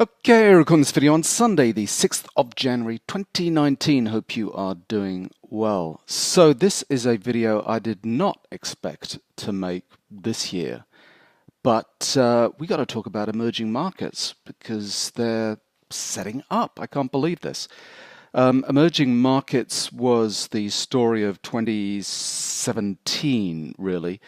Okay, I recording this video on Sunday, the 6th of January 2019. Hope you are doing well. So this is a video I did not expect to make this year, but we got to talk about emerging markets because they're setting up. I can't believe this. Emerging markets was the story of 2017, really.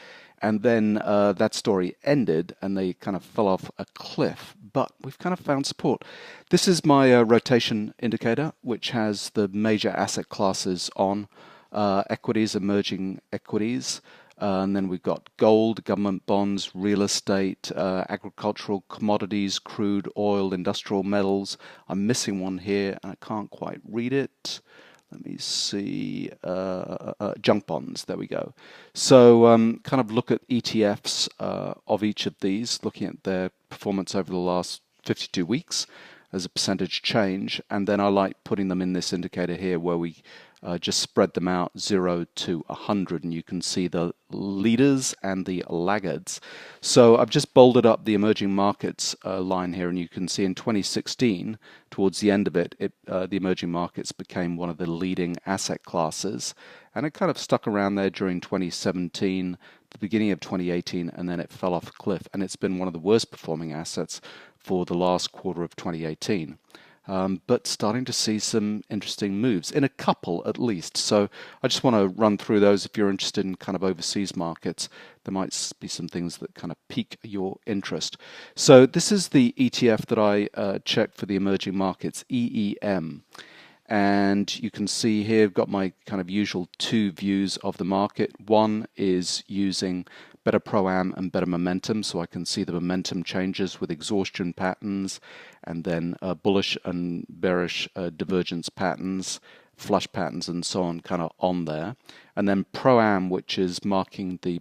And then that story ended and they kind of fell off a cliff. But we've kind of found support. This is my rotation indicator, which has the major asset classes on equities, emerging equities. And then we've got gold, government bonds, real estate, agricultural commodities, crude oil, industrial metals. I'm missing one here and I can't quite read it. Let me see, junk bonds, there we go. So kind of look at ETFs of each of these, looking at their performance over the last 52 weeks as a percentage change. And then I like putting them in this indicator here where we just spread them out 0 to 100, and you can see the leaders and the laggards. So I've just bolded up the emerging markets line here, and you can see in 2016, towards the end of it, the emerging markets became one of the leading asset classes, and it kind of stuck around there during 2017, the beginning of 2018, and then it fell off a cliff, and it's been one of the worst performing assets for the last quarter of 2018. But starting to see some interesting moves in a couple at least. So I just want to run through those. If you're interested in kind of overseas markets, there might be some things that kind of pique your interest. So this is the ETF that I checked for the emerging markets, EEM. And you can see here I've got my kind of usual two views of the market. One is using better pro-am and better momentum, so I can see the momentum changes with exhaustion patterns, and then bullish and bearish divergence patterns, flush patterns, and so on, kind of on there. And then pro-am, which is marking the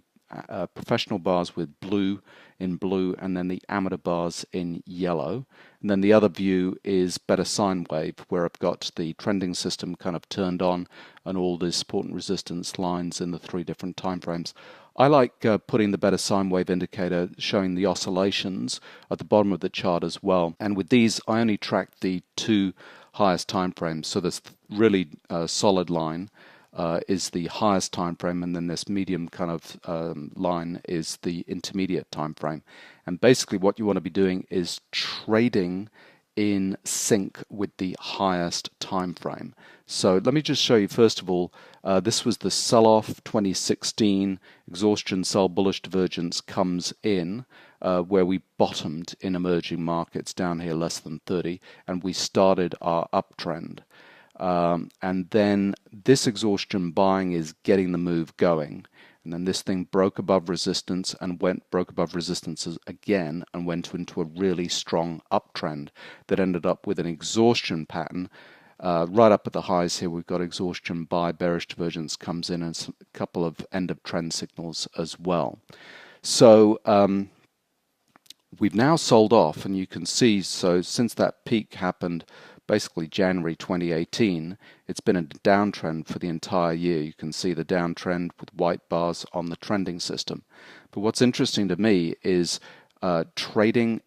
professional bars with blue in blue, and then the amateur bars in yellow. And then the other view is better sine wave, where I've got the trending system kind of turned on and all the support and resistance lines in the three different time frames. I like putting the better sine wave indicator showing the oscillations at the bottom of the chart as well. And with these, I only track the two highest time frames. So this really solid line is the highest time frame, and then this medium kind of line is the intermediate time frame. And basically what you want to be doing is trading in sync with the highest time frame. So let me just show you first of all, this was the sell-off 2016, exhaustion, sell, bullish divergence comes in where we bottomed in emerging markets down here less than 30, and we started our uptrend. And then this exhaustion buying is getting the move going. And then this thing broke above resistance and broke above resistances again and went into a really strong uptrend that ended up with an exhaustion pattern. Right up at the highs here, we've got exhaustion buy, bearish divergence comes in, and a couple of end of trend signals as well. So we've now sold off, and you can see, so since that peak happened basically January 2018, it's been a downtrend for the entire year. You can see the downtrend with white bars on the trending system. But what's interesting to me is trading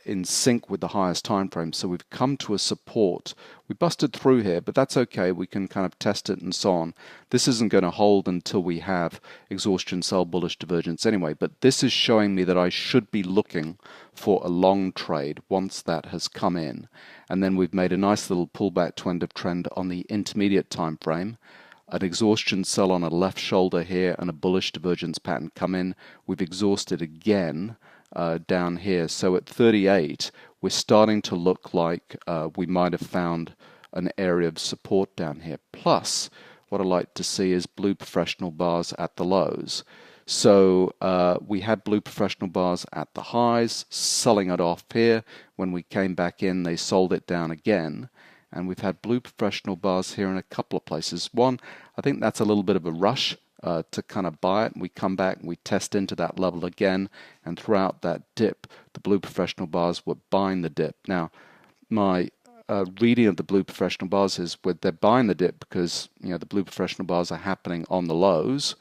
in sync with the highest time frame. So we've come to a support. We busted through here, but that's okay. We can kind of test it and so on. This isn't going to hold until we have exhaustion, sell, bullish divergence anyway. But this is showing me that I should be looking for a long trade once that has come in. And then we've made a nice little pullback to end of trend on the intermediate time frame. An exhaustion sell on a left shoulder here and a bullish divergence pattern come in. We've exhausted again down here. So at 38, we're starting to look like we might have found an area of support down here. Plus, what I like to see is blue professional bars at the lows. So we had blue professional bars at the highs, selling it off here. When we came back in, they sold it down again. And we've had blue professional bars here in a couple of places. One, I think that's a little bit of a rush to kind of buy it, and we come back and we test into that level again, and throughout that dip the blue professional bars were buying the dip. Now my reading of the blue professional bars is they're buying the dip because the blue professional bars are happening on the lows,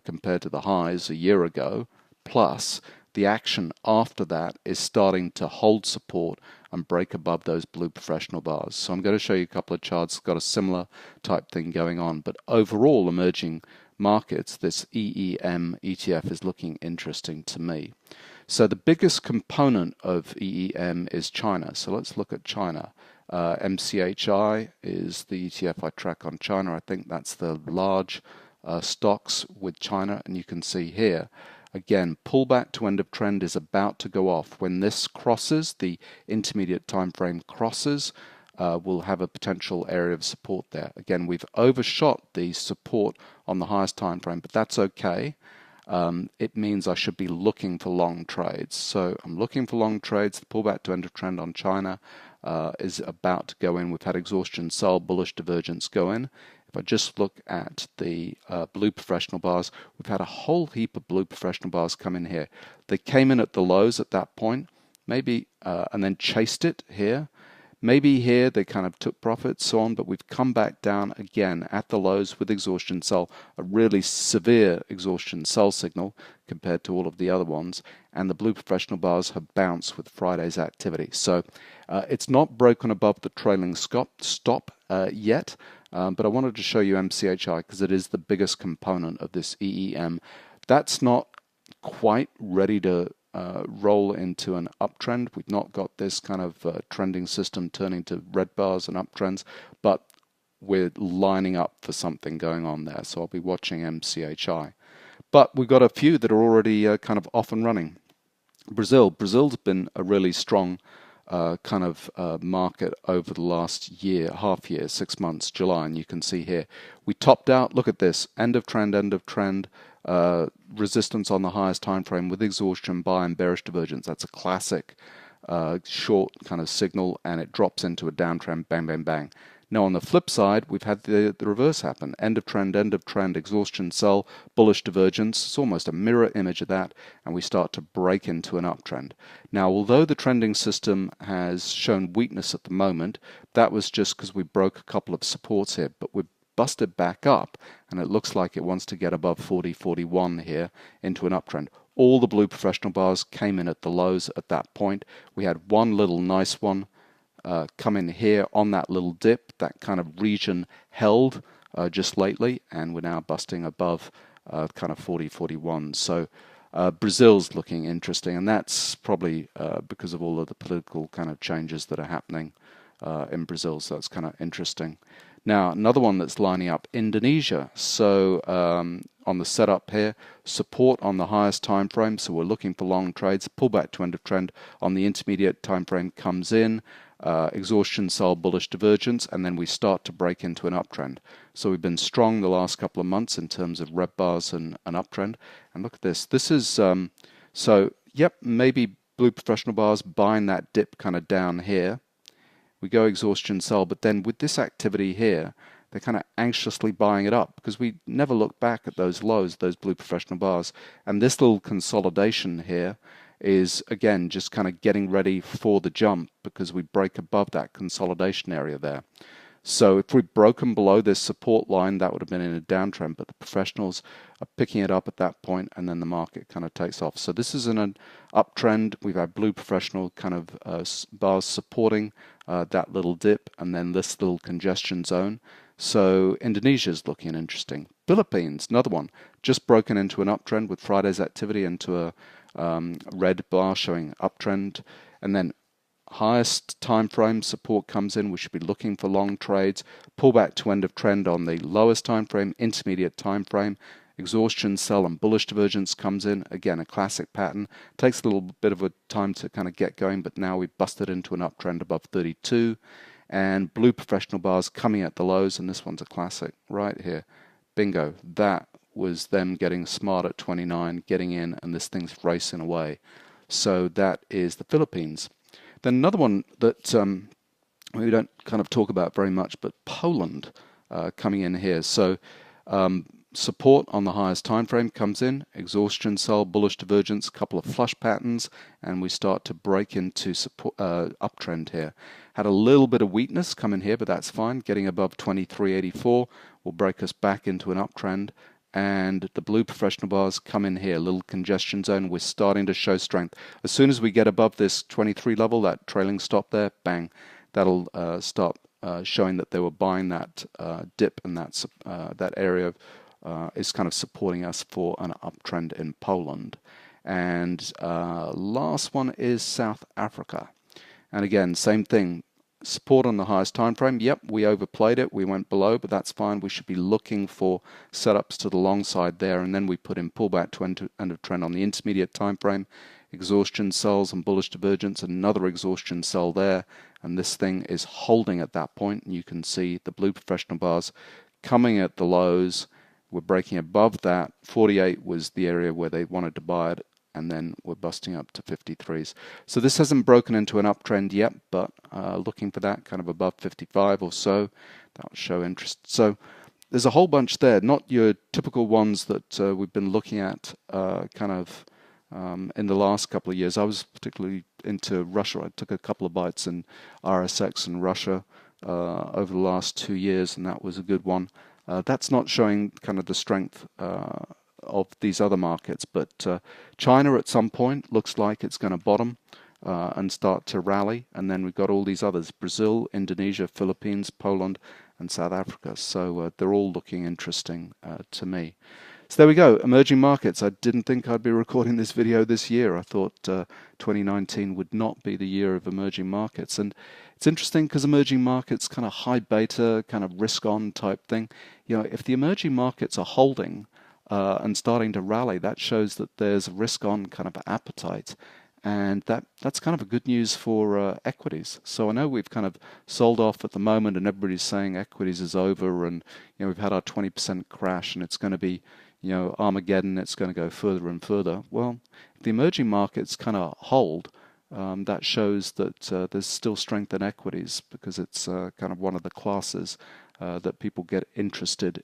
compared to the highs a year ago, plus the action after that is starting to hold support and break above those blue professional bars. So I'm going to show you a couple of charts got a similar type thing going on. But overall, emerging markets, this EEM ETF is looking interesting to me. So the biggest component of EEM is China. So let's look at China. MCHI is the ETF I track on China. I think that's the large stocks with China, and you can see here again pullback to end of trend is about to go off. When this crosses, the intermediate time frame crosses, we'll have a potential area of support there. Again, we've overshot the support on the highest time frame, but that's okay. It means I should be looking for long trades. So I'm looking for long trades. The pullback to end of trend on China is about to go in. We've had exhaustion, sell, bullish divergence go in. If I just look at the blue professional bars, we've had a whole heap of blue professional bars come in here. They came in at the lows at that point, maybe, and then chased it here. Maybe here they kind of took profits, so on, but we've come back down again at the lows with exhaustion sell, a really severe exhaustion sell signal compared to all of the other ones, and the blue professional bars have bounced with Friday's activity. So it's not broken above the trailing stop yet, but I wanted to show you MCHI because it is the biggest component of this EEM. That's not quite ready to roll into an uptrend. We've not got this kind of trending system turning to red bars and uptrends, but we're lining up for something going on there. So I'll be watching MCHI. But we've got a few that are already kind of off and running. Brazil's been a really strong kind of market over the last year, half year, 6 months, July, and you can see here we topped out. Look at this, end of trend, resistance on the highest time frame with exhaustion, buy and bearish divergence. That's a classic short kind of signal, and it drops into a downtrend, bang, bang, bang. Now on the flip side, we've had the reverse happen. End of trend, exhaustion, sell, bullish divergence. It's almost a mirror image of that, and we start to break into an uptrend. Now, although the trending system has shown weakness at the moment, that was just because we broke a couple of supports here, but we're busted back up, and it looks like it wants to get above 40.41 here into an uptrend. All the blue professional bars came in at the lows at that point. We had one little nice one come in here on that little dip. That kind of region held just lately, and we're now busting above kind of 40.41. So Brazil's looking interesting, and that's probably because of all of the political kind of changes that are happening in Brazil. So that's kind of interesting. Now, another one that's lining up, Indonesia. So on the setup here, support on the highest time frame. So we're looking for long trades. Pullback to end of trend on the intermediate time frame comes in. Exhaustion, sell, bullish divergence, and then we start to break into an uptrend. So we've been strong the last couple of months in terms of red bars and an uptrend. And look at this. This is, so, yep, maybe blue professional bars buying that dip kind of down here. We go exhaustion, sell, but then with this activity here, they're kind of anxiously buying it up because we never look back at those lows, those blue professional bars. And this little consolidation here is, again, just kind of getting ready for the jump because we break above that consolidation area there. So if we'd broken below this support line, that would have been in a downtrend, but the professionals are picking it up at that point, and then the market kind of takes off. So this is in an uptrend. We've had blue professional kind of bars supporting that little dip, and then this little congestion zone. So Indonesia's looking interesting. Philippines, another one, just broken into an uptrend with Friday's activity into a red bar showing uptrend, and then highest time frame support comes in. We should be looking for long trades. Pullback to end of trend on the lowest time frame, intermediate time frame. Exhaustion, sell, and bullish divergence comes in. Again, a classic pattern. Takes a little bit of a time to kind of get going, but now we've busted into an uptrend above 32. And blue professional bars coming at the lows, and this one's a classic right here. Bingo. That was them getting smart at 29, getting in, and this thing's racing away. So that is the Philippines. Then another one that we don't kind of talk about very much, but Poland coming in here. So support on the highest time frame comes in, exhaustion, sell, bullish divergence, couple of flush patterns, and we start to break into support uptrend here. Had a little bit of weakness come in here, but that's fine. Getting above 23.84 will break us back into an uptrend, and the blue professional bars come in here, little congestion zone. We're starting to show strength. As soon as we get above this 23 level, that trailing stop there, bang, that'll start showing that they were buying that dip, and that area is kind of supporting us for an uptrend in Poland. And last one is South Africa. And again, same thing. Support on the highest time frame. Yep, we overplayed it. We went below, but that's fine. We should be looking for setups to the long side there, and then we put in pullback to end of trend on the intermediate time frame. Exhaustion sells and bullish divergence, another exhaustion sell there, and this thing is holding at that point. And you can see the blue professional bars coming at the lows. We're breaking above that. 48 was the area where they wanted to buy it, and then we're busting up to 53s. So this hasn't broken into an uptrend yet, but looking for that kind of above 55 or so. That'll show interest. So there's a whole bunch there, not your typical ones that we've been looking at in the last couple of years. I was particularly into Russia. I took a couple of bites in RSX and Russia over the last 2 years, and that was a good one. That's not showing kind of the strength of these other markets, but China at some point looks like it's going to bottom and start to rally, and then we've got all these others: Brazil, Indonesia, Philippines, Poland, and South Africa. So they're all looking interesting to me. So there we go, emerging markets. I didn't think I'd be recording this video this year. I thought 2019 would not be the year of emerging markets. And it's interesting because emerging markets, kind of high beta, kind of risk on type thing. You know, if the emerging markets are holding and starting to rally, that shows that there's a risk on kind of appetite. And that's kind of a good news for equities. So I know we've kind of sold off at the moment, and everybody's saying equities is over, and you know, we've had our 20% crash, and it's going to be, you know, Armageddon. It's going to go further and further. Well, if the emerging markets kind of hold, that shows that there's still strength in equities, because it's kind of one of the classes that people get interested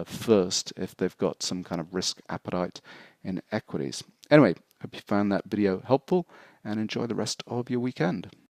first if they've got some kind of risk appetite in equities. Anyway, hope you found that video helpful, and enjoy the rest of your weekend.